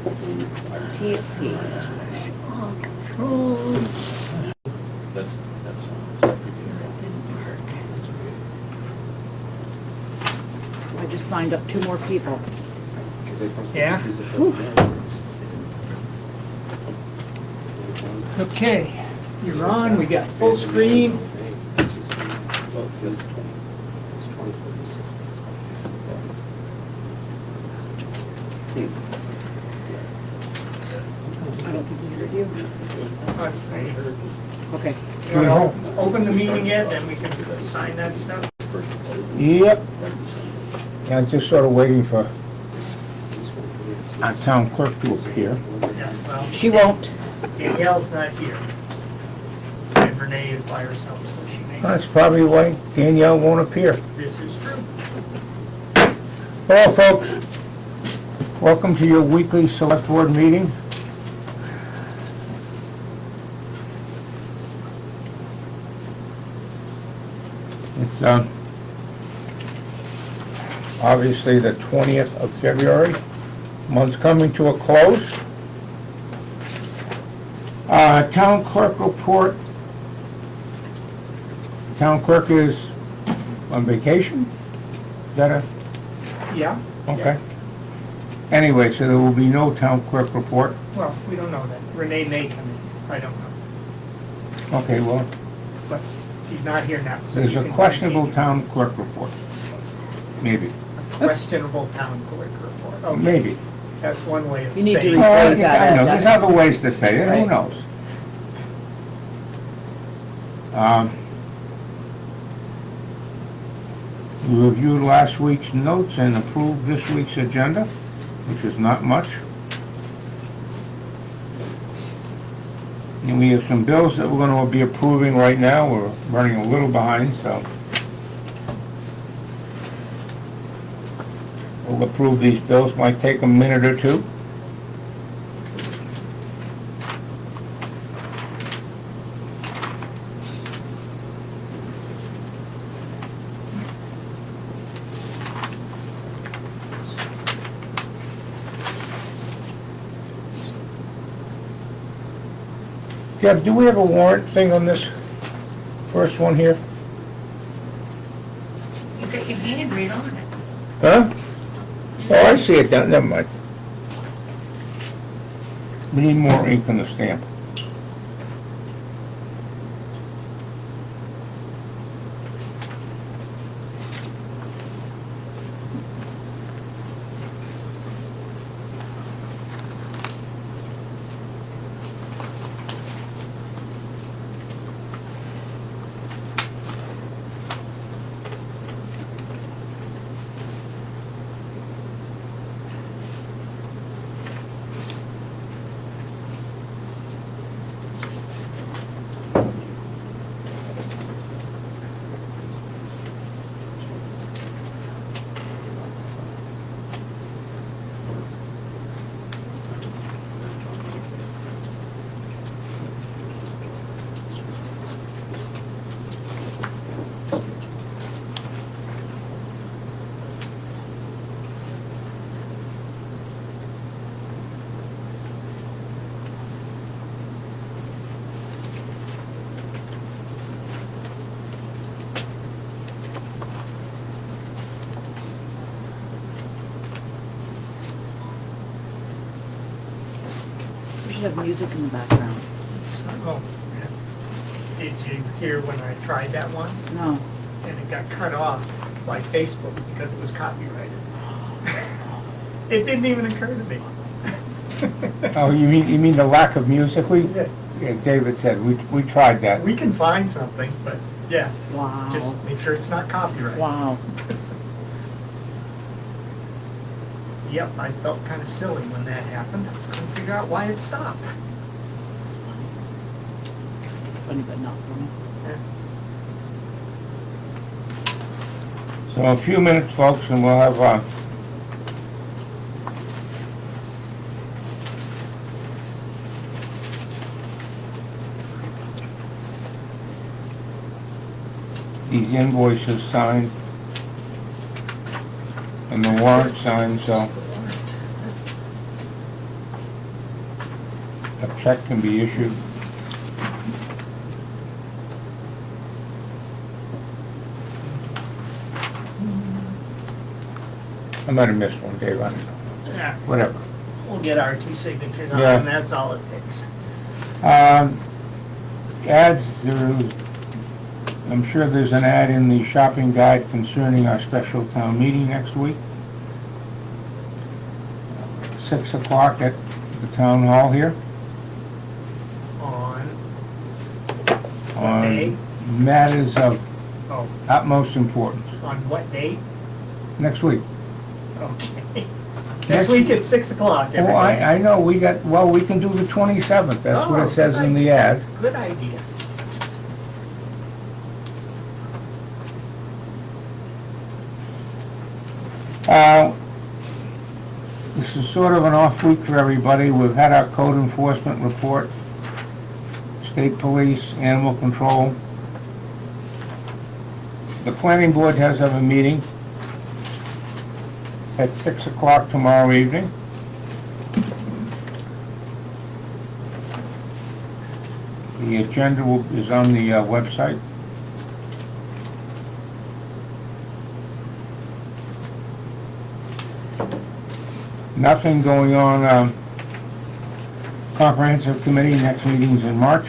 TFP. All controls. That's That didn't work. I just signed up 2 more people. Yeah? Okay, you're on, we got full screen. I don't think he heard you. Okay. You want to open the meeting yet, then we can sign that stuff? Yep. I'm just sort of waiting for our town clerk to appear. Yeah, well, She won't. Danielle's not here. And Renee is by herself, so she may. That's probably why Danielle won't appear. This is true. Hello, folks. Welcome to your weekly select board meeting. It's obviously the 20th of February. Month's coming to a close. Town clerk report. Town clerk is on vacation? Is that a? Yeah? Okay. Anyway, so there will be no town clerk report. Well, we don't know that. Renee may come in. I don't know. Okay, well, But she's not here now, so there's you a can questionable continue. town clerk report. Maybe. Questionable town clerk report. Okay, Maybe. that's one way of You need to saying. Well, I rephrase that. think I know, there's That's- other ways to say it, who Right. knows? We reviewed last week's notes and approved this week's agenda, which is not much. And we have some bills that we're gonna be approving right now. We're running a little behind, so we'll approve these bills. Might take a minute or two. Jeff, do we have a warrant thing on this first one here? You got your hand right on it. Huh? Oh, I see it down, never mind. We need more ink on the stamp. We should have music in the background. Oh, yeah. Did you hear when I tried that once? No. And it got cut off by Facebook because it was copyrighted. It didn't even occur to me. Oh, you mean the lack of music? Yeah. Yeah, David said, we tried that. We can find something, but yeah, Wow. just make sure it's not copyrighted. Wow. Yep, I felt kind of silly when that happened. Couldn't figure out why it stopped. Funny but not funny. Yeah. So a few minutes, folks, and we'll have, these invoices signed and the warrant signed, so. a check can be issued. I might have missed one, Dave, I don't know. Yeah, Whatever. we'll get our 2 signatures on, Yeah. and that's all it takes. Ads, I'm sure there's an ad in the shopping guide concerning our special town meeting next week. 6 o'clock at the town hall here On, on day? matters of oh, utmost importance. on what date? Next week. Okay. Next- Next week at 6 o'clock, Oh, everybody. I know, we can do the 27th, that's what Oh, it says good in the ad. Good idea. This is sort of an off week for everybody. We've had our code enforcement report, state police, animal control. The planning board has a meeting at 6 o'clock tomorrow evening. The agenda is on the website. Nothing going on, comprehensive committee, next meeting's in March.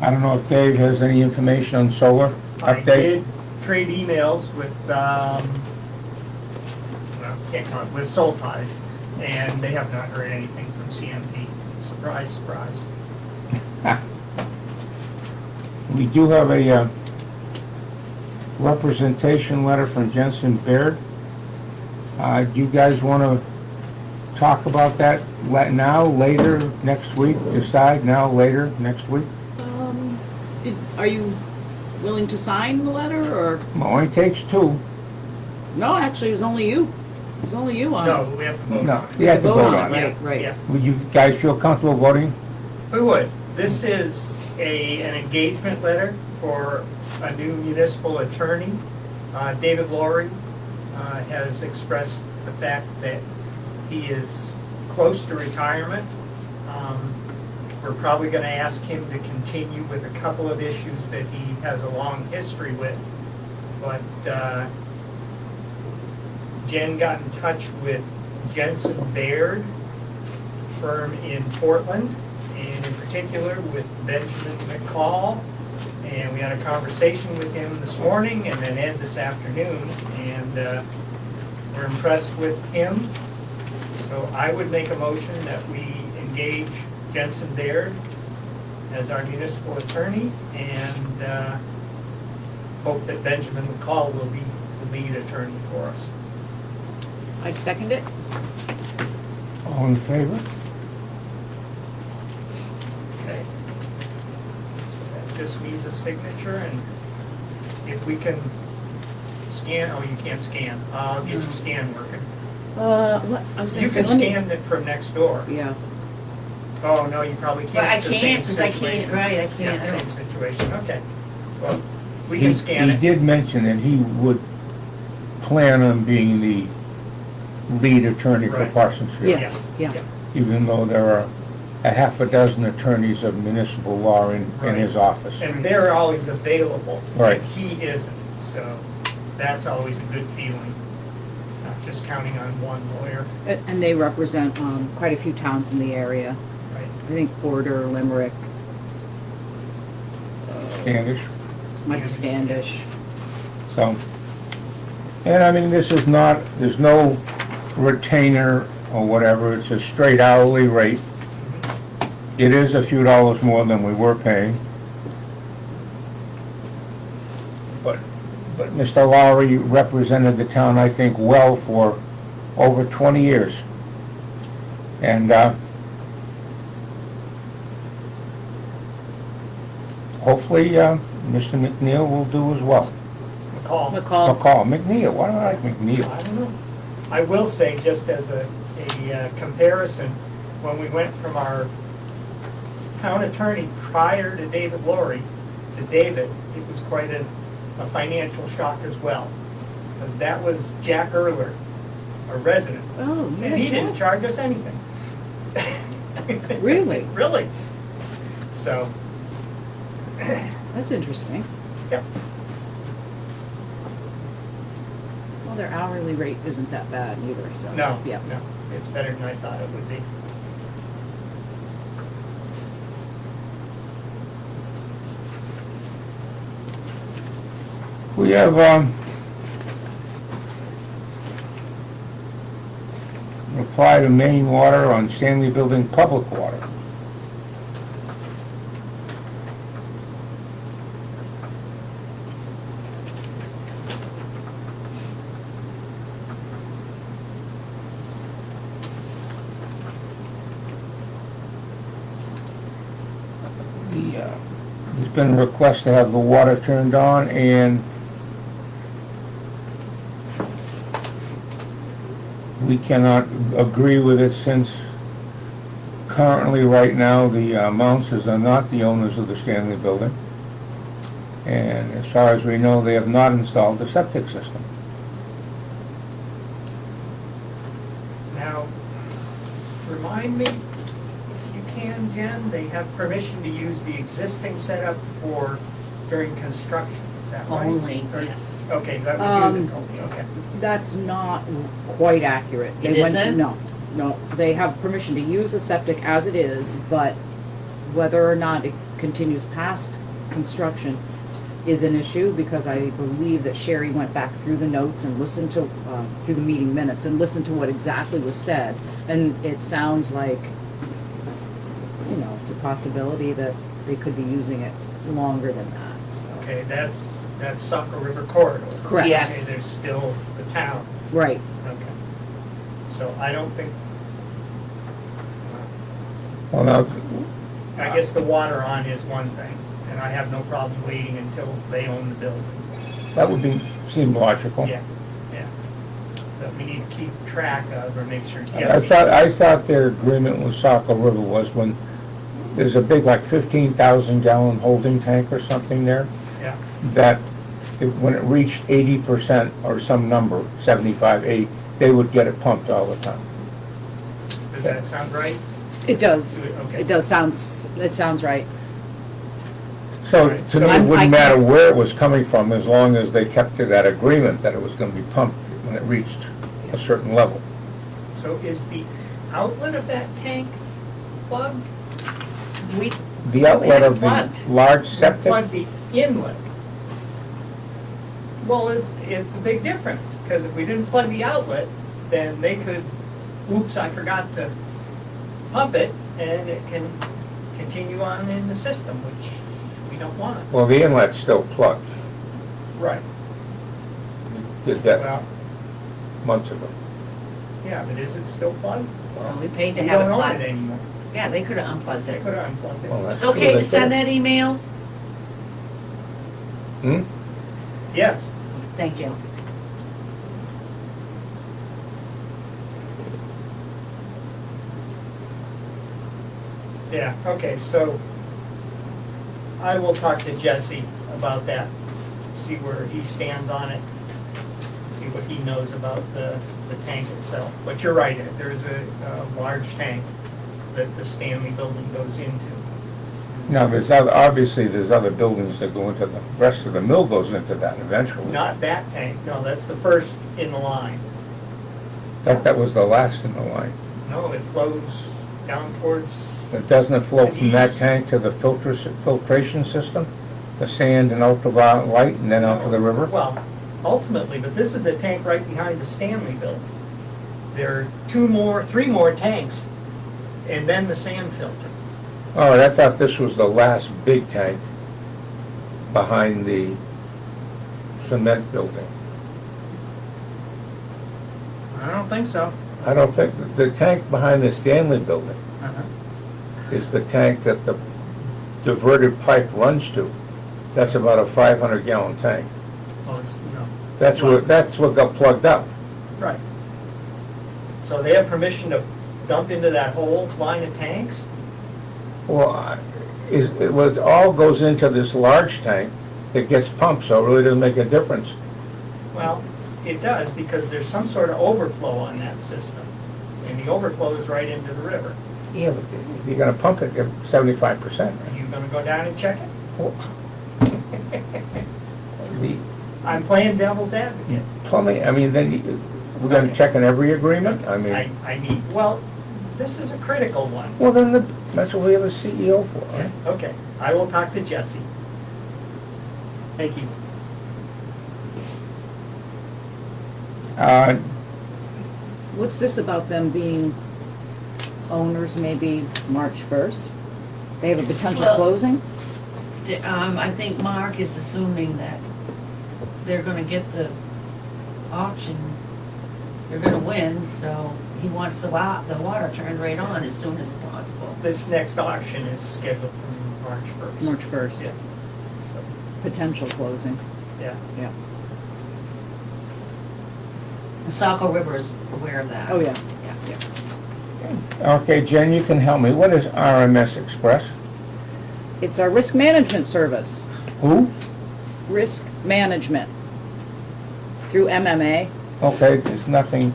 I don't know if Dave has any information on solar I update. did trade emails with, well, can't come up with Soltide, and they have not heard anything from CMP. Surprise, surprise. We do have a representation letter from Jensen Baird. Do you guys want to talk about that now, later, next week? Decide now, later, next week? Are you willing to sign the letter, or? It only takes 2. No, actually, it was only you. It was only you on it. No, we have to vote No, on it. you have to vote on it. Right, right. Yeah, Would you guys feel comfortable voting? we would. This is an engagement letter for a new municipal attorney. David Laurie has expressed the fact that he is close to retirement. We're probably going to ask him to continue with a couple of issues that he has a long history with. But Jen got in touch with Jensen Baird firm in Portland, and in particular with Benjamin McCall. And we had a conversation with him this morning and then Ed this afternoon, and we're impressed with him. So I would make a motion that we engage Jensen Baird as our municipal attorney, and hope that Benjamin McCall will be the lead attorney for us. I'd second it. All in favor? Okay. So that just needs a signature, and if we can scan, oh, you can't scan. I'll get your scan working. What, I was You gonna say, can let me- scan it from next door. Yeah. Oh, no, you probably can't. But I It's the can't, same 'cause I situation. can't, right, I can't. Yeah, I same don't- situation, okay. Well, we can scan He it. did mention that he would plan on being the lead attorney for Right. Parsonsfield. Yeah. yeah. Even though there are a half a dozen attorneys of municipal law in his office. And they're always available. Right. And he isn't, so that's always a good feeling, not just counting on one lawyer. And they represent quite a few towns in the area. Right. I think Porter, Limerick, Standish, Mike Standish. so. And I mean, this is not, there's no retainer or whatever, it's a straight hourly rate. It is a few dollars more than we were paying. But Mr. Lowry represented the town, I think, well for over 20 years. And, hopefully, Mr. McNeil will do as well. McCall. McNeil, why do I like McNeil? I don't know. I will say, just as a comparison, when we went from our town attorney prior to David Laurie to David, it was quite a financial shock as well. Because that was Jack Erler a resident. Oh, yeah. And he didn't charge us anything. Really? Really. So, That's interesting. yeah. Well, their hourly rate isn't that bad either, so. No, Yeah. no, it's better than I thought it would be. We have, reply to main water on Stanley Building public water. There's been a request to have the water turned on, and we cannot agree with it since currently, right now, the Mounces are not the owners of the Stanley Building. And as far as we know, they have not installed the septic system. Now, remind me, if you can, Jen, they have permission to use the existing setup for, during construction, is that right? Only, Or- yes. Okay, that was you that told me, okay. That's not quite accurate. It They went- isn't? No, they have permission to use the septic as it is, but whether or not it continues past construction is an issue, because I believe that Sherry went back through the notes and listened to, through the meeting minutes, and listened to what exactly was said. And it sounds like, you know, it's a possibility that they could be using it longer than that, so. Okay, that's Saco River Corridor. Correct. Yes. Okay, there's still the town, Right. okay. So I don't think, Well, now, I guess the water on is one thing, and I have no problem waiting until they own the building. that would seem logical. Yeah, yeah. But we need to keep track of, or make sure I Jesse. thought their agreement with Saco River was when there's a big, like 15,000 gallon holding tank or something there, Yeah, that when it reached 80% or some number, 75, 80, they would get it pumped all the time. does that sound right? It does. Okay. It does it sounds right. So Right, to so me, it I'm- wouldn't I matter can't- where it was coming from, as long as they kept to that agreement that it was gonna be pumped when it reached a certain level. So is the outlet of that tank plugged? We, The outlet of the plugged. large septic, Plug the inlet. Well, it's a big difference, because if we didn't plug the outlet, then they could, oops, I forgot to pump it, and it can continue on in the system, which we don't want. well, the inlet's still plugged. Right. Did that Well, months ago. yeah, but is it still plugged? well, we paid to We have don't it own it plugged. anymore. Yeah, they could have unplugged They it. could have unplugged it. Well, that's true, Okay they to send could've. that email? Hmm? Yes. Thank you. Yeah, okay, so I will talk to Jesse about that, see where he stands on it, see what he knows about the tank itself. But you're right, there's a large tank that the Stanley building goes into. Now, obviously, there's other buildings that go into the rest of the mill goes into that eventually. Not that tank, no, that's the first in the line. That was the last in the line. No, it flows down towards, But doesn't it flow from that East. tank to the filtration system? The sand and ultraviolet light and then out to the river? well, ultimately, but this is the tank right behind the Stanley building. There are three more tanks, and then the sand filter. Oh, I thought this was the last big tank behind the cement building. I don't think so. I don't think, the tank behind the Stanley building Uh-huh. is the tank that the diverted pipe runs to. That's about a 500 gallon tank. Well, it's, no. That's what got plugged up. Right. So they have permission to dump into that whole line of tanks? Well, it all goes into this large tank that gets pumped, so it really doesn't make a difference. Well, It does, because there's some sort of overflow on that system, and the overflow is right into the river. Yeah, but if you're gonna pump it, you're 75%. Are you gonna go down and check it? The I'm playing devil's advocate. plumbing, I mean, then we're gonna check in every agreement? I mean, I mean, well, this is a critical one. well, then that's what we have a CEO for, right? Okay, I will talk to Jesse. Thank you. What's this about them being owners maybe March 1st? They have a potential Well- closing? I think Mark is assuming that they're gonna get the auction, they're gonna win, so he wants the water turned right on as soon as possible. This next auction is scheduled for March 1st. March 1st, Yeah, potential closing, yeah. yeah. The Saco River is aware of that. Oh, yeah. Yeah. Okay, Jen, you can help me. What is RMS Express? It's our risk management service, Who? risk management, through MMA. Okay, there's nothing,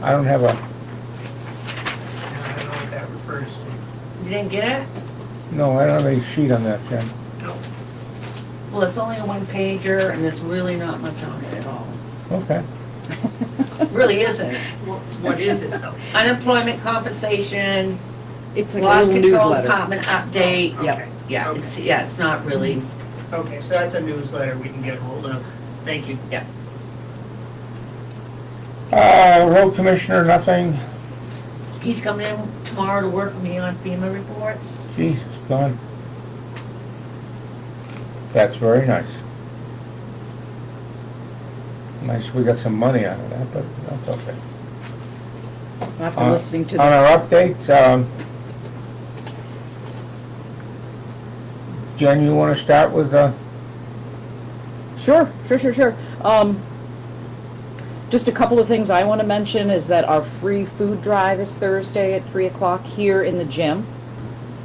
I don't have a, I don't know what that refers to. You didn't get it? no, I don't have any sheet on that, Jen. No. Well, it's only a one pager and there's really not much on it at all. Okay. Really isn't. What is it though? Unemployment compensation, It's like a loss little control newsletter. department update. Yep. Okay. Yeah, Okay. it's not really, Okay, so that's a newsletter we can get hold of. Thank you. yeah. Road Commissioner, nothing? He's coming in tomorrow to work with me on FEMA reports. Jesus, gone. That's very nice. Nice, we got some money out of that, but that's okay. After listening to On the, our updates, Jen, you wanna start with, sure. Just a couple of things I want to mention is that our free food drive is Thursday at 3 o'clock here in the gym.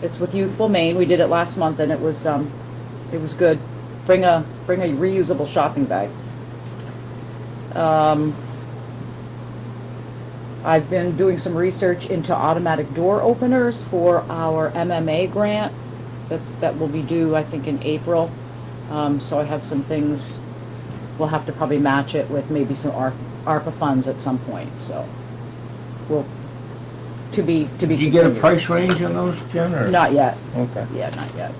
It's with Youthful Maine. We did it last month and it was good. Bring a reusable shopping bag. I've been doing some research into automatic door openers for our MMA grant that will be due, I think, in April. So I have some things, we'll have to probably match it with maybe some ARPA funds at some point, so we'll, to be did you get a continued. price range on those, Jen, or? Not yet, Okay. yeah, not yet.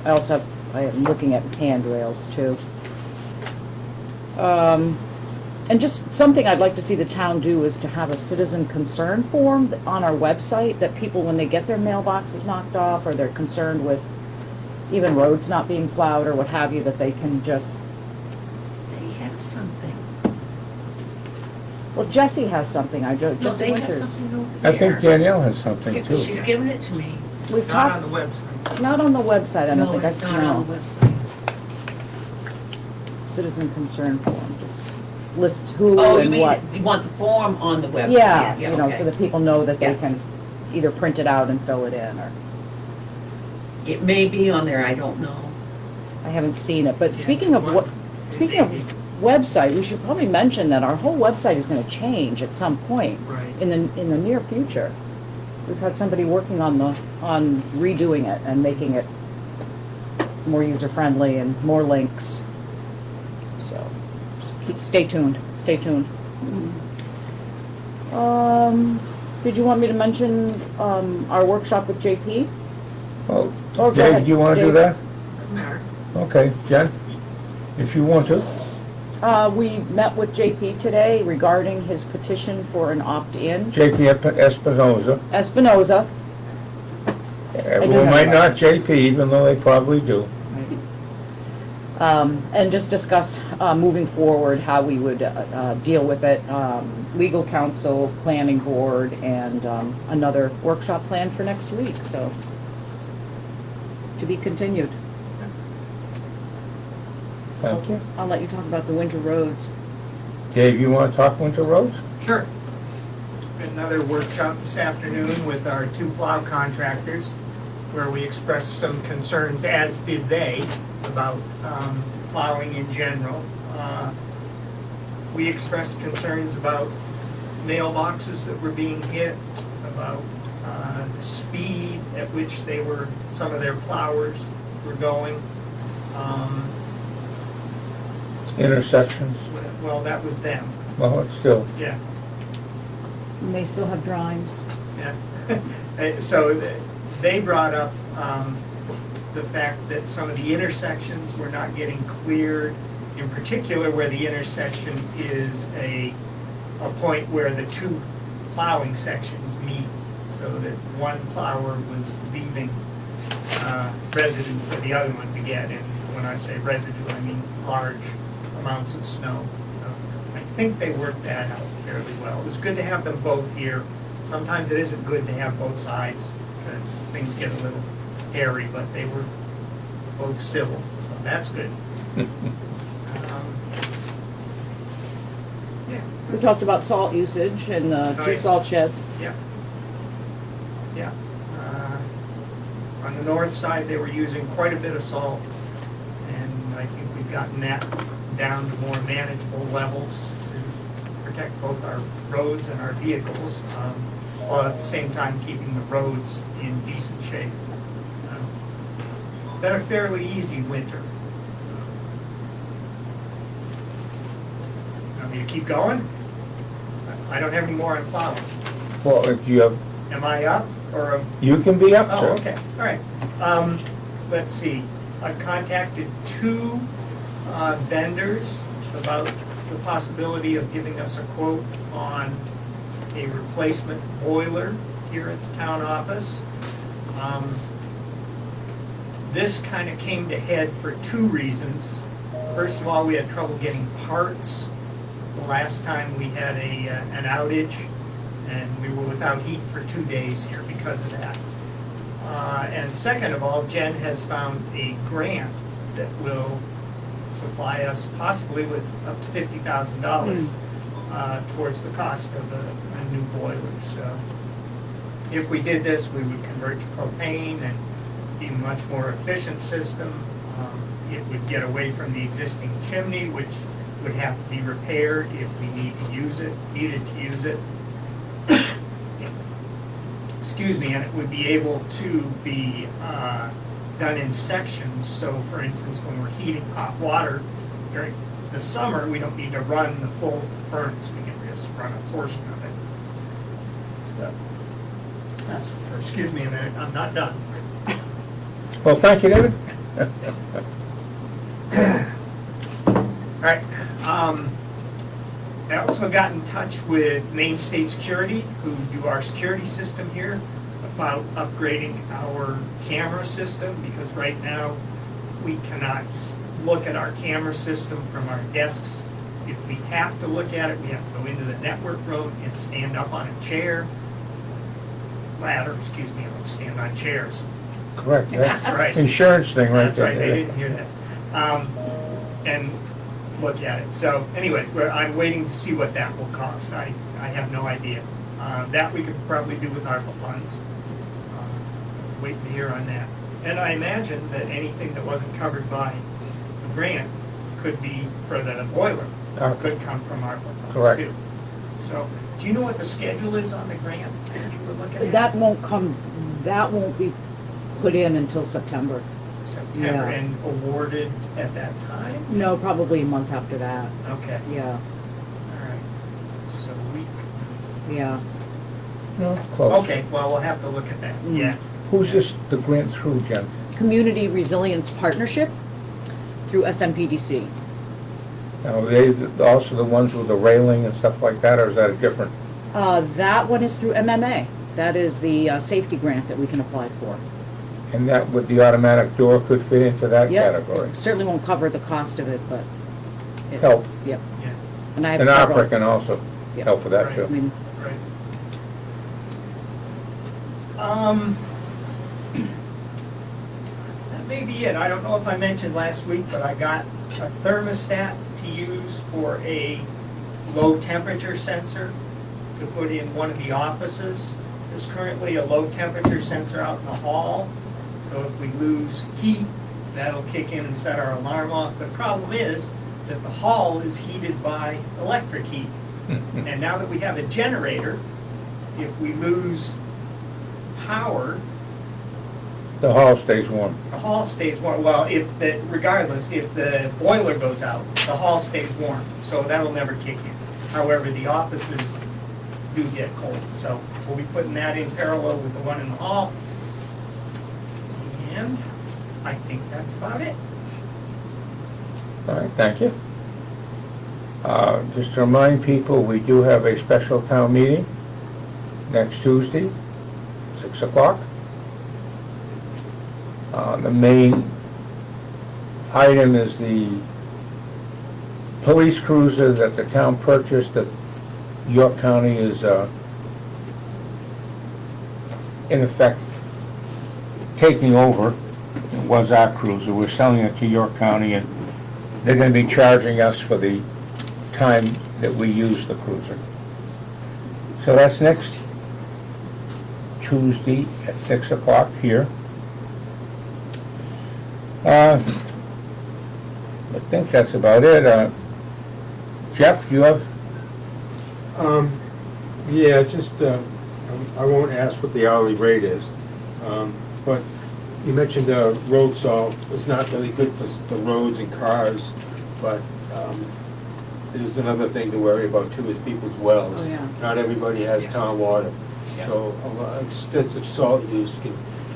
I am looking at handrails too. And just something I'd like to see the town do is to have a citizen concern form on our website that people, when they get their mailboxes knocked off or they're concerned with even roads not being plowed or what have you, that they can just, They have something. well, Jesse has something, No, Jesse they have Winters. something over there. I think Danielle has something Yeah, too. she's giving it to me. We've Not on talked, the website. it's not on the website, I don't No, think, it's not no. on the website. Citizen concern form, just lists who Oh, you and mean, what. you want the form on the website? Yeah, you know, okay. so that people know that they Yeah. can either print it out and fill it in, or, It may be on there, I don't know. I haven't seen it, but Yeah, speaking of what- speaking of website, we should probably mention that our whole website is gonna change at some point Right. in the near future. We've had somebody working on redoing it and making it more user-friendly and more links. So, just stay tuned. Did you want me to mention, our workshop with JP? Well, Oh, go Dave, ahead, do you wanna do Dave. that? Doesn't matter. Okay, Jen, if you want to. We met with JP today regarding his petition for an opt-in. JP Espinoza. Espinoza. Everyone have might that. not JP, even though they probably do. And just discussed, moving forward, how we would, deal with it. Legal counsel, planning board, and, another workshop planned for next week, so. To be continued. Thank you. I'll let you talk about the winter roads. Dave, you wanna talk winter roads? Sure. Another workshop this afternoon with our two plow contractors, where we expressed some concerns, as did they, about plowing in general. we expressed concerns about mailboxes that were being hit, about the speed at which some of their plowers were going. Intersections, Well, that was them, well, it's still, yeah. And they still have drawings. Yeah. So they brought up the fact that some of the intersections were not getting cleared, in particular where the intersection is a point where the two plowing sections meet, so that one plower was leaving residue for the other one to get. And when I say residue, I mean large amounts of snow. I think they worked that out fairly well. It was good to have them both here. Sometimes it isn't good to have both sides because things get a little hairy, but they were both civil, so that's good. Yeah. We talked about salt usage and Oh, two yeah. salt sheds. Yeah. Yeah. On the north side, they were using quite a bit of salt, and I think we've gotten that down to more manageable levels to protect both our roads and our vehicles, while at the same time keeping the roads in decent shape. Been a fairly easy winter. Want me to keep going? I don't have any more on plowing. well, if you have, Am I up, or? you can be up, Oh, sir. okay, all right. Let's see, I contacted two vendors about the possibility of giving us a quote on a replacement boiler here at the town office. This kind of came to head for two reasons. First of all, we had trouble getting parts. The last time we had an outage, and we were without heat for 2 days here because of that. And second of all, Jen has found a grant that will supply us possibly with up to $50,000 towards the cost of a new boiler. So if we did this, we would convert to propane and be a much more efficient system. It would get away from the existing chimney, which would have to be repaired if we needed to use it. Excuse me, and it would be able to be done in sections. So for instance, when we're heating hot water during the summer, we don't need to run the full furnace. We can just run a portion of it. So that's the first, excuse me a minute, I'm not done. Well, thank you, David. All right. I also got in touch with Maine State Security, who do our security system here, about upgrading our camera system, because right now we cannot look at our camera system from our desks. If we have to look at it, we have to go into the network room and stand up on a ladder, excuse me, I don't stand on chairs. Correct, that's That's right. insurance thing right That's there. right, they didn't hear that. And look at it. So anyways, I'm waiting to see what that will cost. I have no idea. That we could probably do with ARPA funds. Waiting to hear on that. And I imagine that anything that wasn't covered by the grant could be for the boiler, ARPA. could come from ARPA funds Correct. too. So, do you know what the schedule is on the grant that you were looking at? That won't be put in until September. September, Yeah. and awarded at that time? No, probably a month after that. Okay, Yeah, all right. So yeah. No, close. okay, well, we'll have to look at that, Mm. yeah. Who's this, the grant through, Jen? Community Resilience Partnership through SMPDC. Now, they also the ones with the railing and stuff like that, or is that a different? That one is through MMA. That is the safety grant that we can apply for. And that with the automatic door could fit into that Yep. category? Certainly won't cover the cost of it, but. it- Help. Yep. Yeah, And I have And several. opera can also Yep. help with that Right. I too. mean, right. That may be it. I don't know if I mentioned last week, but I got a thermostat to use for a low temperature sensor to put in one of the offices. There's currently a low temperature sensor out in the hall, so if we lose heat, that'll kick in and set our alarm off. The problem is, that the hall is heated by electric heat. And now that we have a generator, if we lose power, The hall stays warm. the hall stays warm. Well, regardless, if the boiler goes out, the hall stays warm, so that'll never kick in. However, the offices do get cold, so we'll be putting that in parallel with the one in the hall. And I think that's about it. All right, thank you. Just to remind people, we do have a special town meeting next Tuesday, 6 o'clock. The main item is the police cruiser that the town purchased that York County is, in effect, taking over. It was our cruiser. We're selling it to York County, and they're going to be charging us for the time that we use the cruiser. So that's next Tuesday at 6 o'clock here. I think that's about it. Jeff, you have? Yeah, just, I won't ask what the hourly rate is, but you mentioned road salt. It's not really good for the roads and cars, but there's another thing to worry about too, is people's wells. Oh, yeah. Not everybody has Yeah. town water, Yeah. so extensive salt use can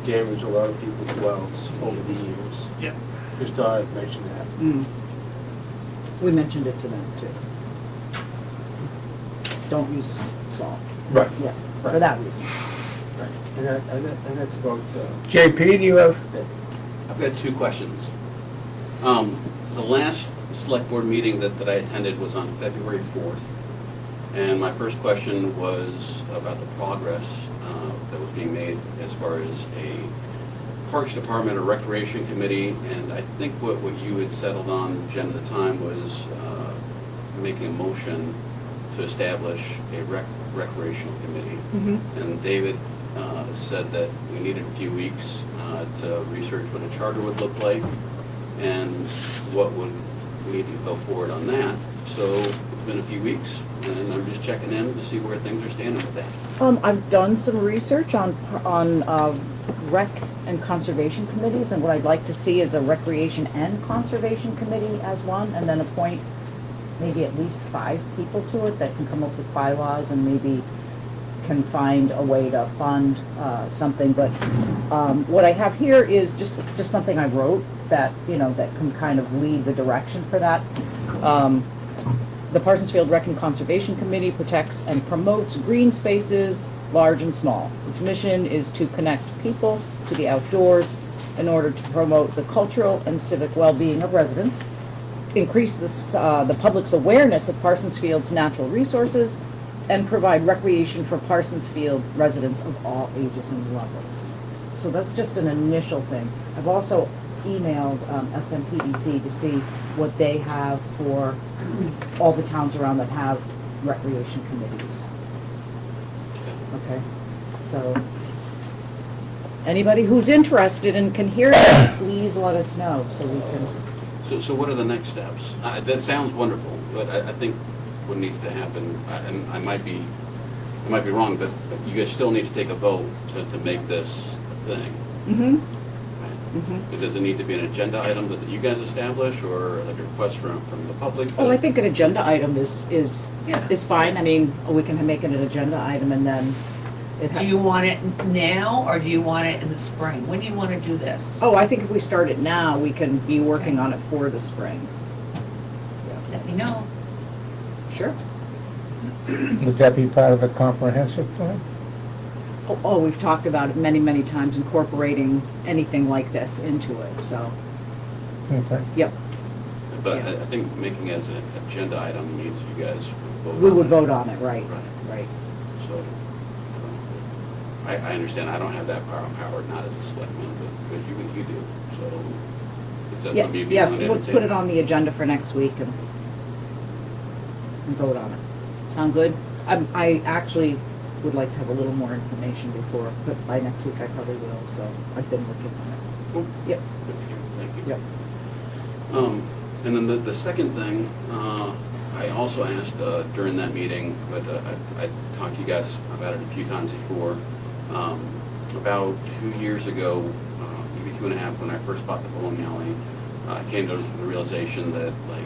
damage a lot of people's wells over the years. Yeah. Just thought I'd mention that. We mentioned it to them too. Don't use salt, Right. yeah, for that reason. Right. And that's about, JP, do you have? I've got two questions. The last select board meeting that I attended was on February 4th. And my first question was about the progress that was being made as far as a Parks Department or Recreation Committee. And I think what you had settled on, Jen, at the time was making a motion to establish a recreational committee. And David said that we needed a few weeks to research what a charter would look like and what would we need to go forward on that. So it's been a few weeks, and I'm just checking in to see where things are standing with that. I've done some research on rec and conservation committees, and what I'd like to see is a recreation and conservation committee as one, and then appoint maybe at least 5 people to it that can come up with bylaws and maybe can find a way to fund something. But what I have here is it's just something I wrote that, that can kind of lead the direction for that. The Parsonsfield Rec and Conservation Committee protects and promotes green spaces, large and small. Its mission is to connect people to the outdoors in order to promote the cultural and civic well-being of residents, increase the public's awareness of Parsonsfield's natural resources, and provide recreation for Parsonsfield residents of all ages and levels. So that's just an initial thing. I've also emailed SMPDC to see what they have for all the towns around that have recreation committees. Okay, so anybody who's interested and can hear this, please let us know so we can. So what are the next steps? That sounds wonderful, but I think what needs to happen, and I might be wrong, but you guys still need to take a vote to make this a thing. Mm-hmm. But does it need to be an agenda item that you guys establish, or like a request from the public? Oh, I think an agenda item is fine. I mean, we can make it an agenda item and then it. Do you want it now, or do you want it in the spring? When do you want to do this? Oh, I think if we start it now, we can be working on it for the spring. Let me know. Sure. Would that be part of the comprehensive plan? Oh, we've talked about it many, many times, incorporating anything like this into it, so, Okay. yep. But Yeah. I think making it as an agenda item means you guys would vote. We on would it. vote on it, right, Right. right. So, I understand I don't have that power, not as a selectman, but you do, so. Is that Yes, something you'd be yes, willing to let's put it entertain? on the agenda for next week and vote on it. Sound good? I actually would like to have a little more information before, but by next week I probably will, so I've been working on it. Cool. Yep, Good to hear. Thank you. yep. And then the second thing, I also asked during that meeting, but I talked to you guys about it a few times before. About 2 years ago, maybe 2.5, when I first bought the bowling alley, I came to the realization that like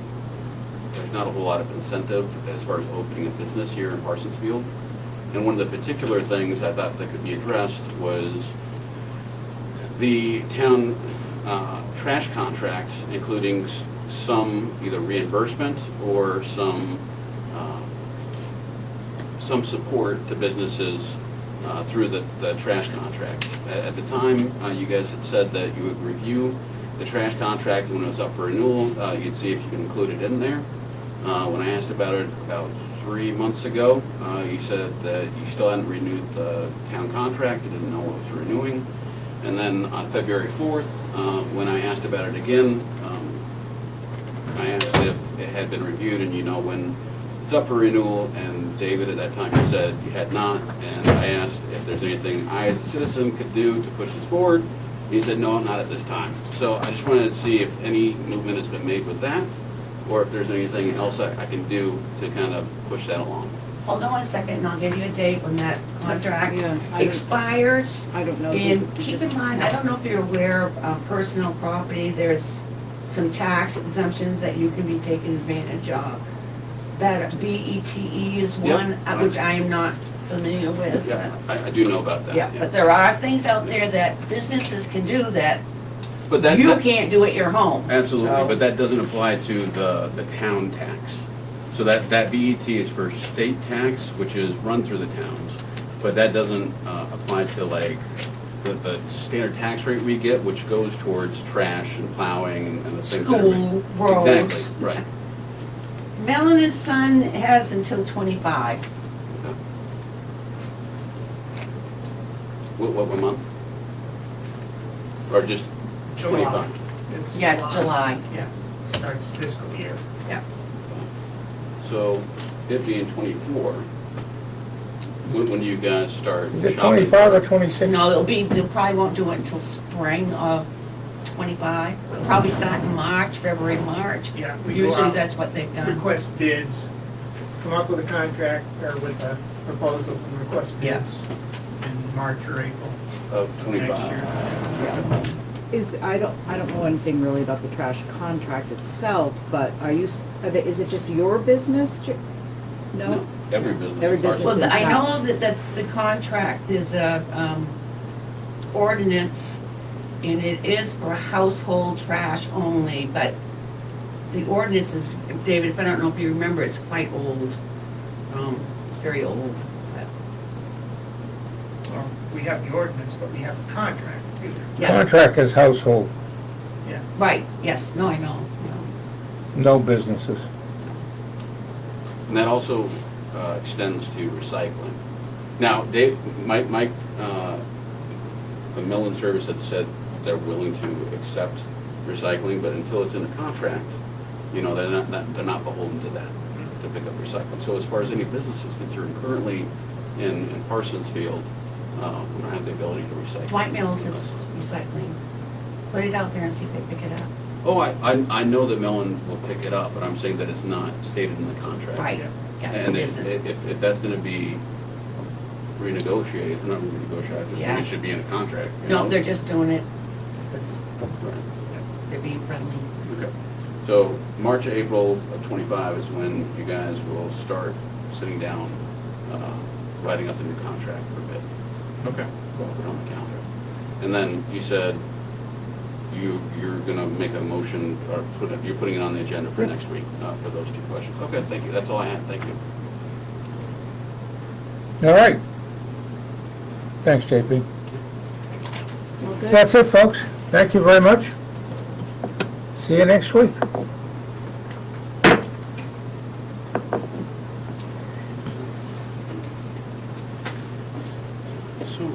there's not a whole lot of incentive as far as opening a business here in Parsonsfield. And one of the particular things I thought that could be addressed was the town trash contract, including some either reimbursement or some support to businesses through the trash contract. At the time, you guys had said that you would review the trash contract when it was up for renewal. You'd see if you could include it in there. When I asked about it about 3 months ago, you said that you still hadn't renewed the town contract, you didn't know what was renewing. And then on February 4th, when I asked about it again, I asked if it had been reviewed and you know when it's up for renewal, and David at that time said you had not, and I asked if there's anything I as a citizen could do to push this forward. He said, no, not at this time. So I just wanted to see if any movement has been made with that, or if there's anything else I can do to kind of push that along. Hold on 1 second, and I'll give you a date when that contract Yeah, I don't- expires. I don't know. And keep in mind, I don't know if you're aware of personal property, there's some tax exemptions that you can be taken advantage of. That BETE is Yep. one, which I am not familiar with. Yeah, I do know about that. Yeah, but there are things out there that businesses can do that But that, you can't do at your home. absolutely, So- but that doesn't apply to the town tax. So that BET is for state tax, which is run through the towns, but that doesn't apply to like the standard tax rate we get, which goes towards trash and plowing and the things that are. School, roads. Exactly, right. Mellon and Son has until 25. What month? Or just July. 25? Yeah, it's July. Yeah, starts fiscal year. Yeah. So it being 24, when do you guys start Is it shopping? 25 or 26? No, they probably won't do it until spring of 25. They'll probably start in March, February, March. Yeah, we go Usually out, that's what they've done. request bids, come up with a contract, or with a proposal, and request Yeah. bids in March or April Of next 25. year. I don't know anything really about the trash contract itself, but is it just your business? No? Every business. Every business. Well, I in know town. that the contract is a ordinance, and it is for household trash only, but the ordinance is, David, if I don't know if you remember, it's quite old. It's very old. but- Well, we have the ordinance, but we have a contract too. Yeah, Contract is household, Yeah. right, yes, no, I know. no businesses. And that also extends to recycling. Now, Dave, Mike, the Millen Service had said they're willing to accept recycling, but until it's in a contract, you know, they're not beholden to that, to pick up recycling. So as far as any business is concerned, currently in Parsonsfield, we don't have the ability to recycle. Dwight Mills is recycling. Put it out there and see if they pick it up. Oh, I know that Millen will pick it up, but I'm saying that it's not stated in the contract. Right, yeah, And it if, isn't. if that's gonna be renegotiated, not renegotiated, I just Yeah. think it should be in a contract. you No, know? they're just doing it because Right. they're being friendly. Okay. So March, April of 25 is when you guys will start sitting down, writing up the new contract for bid. Okay. We'll put it on the calendar. And then you said you're gonna make a motion, or you're putting it on the agenda for next week, for those two questions. Okay, thank you. That's all I had. Thank you. All right. Thanks, JP. Well, good. That's it, folks. Thank you very much. See you next week. So,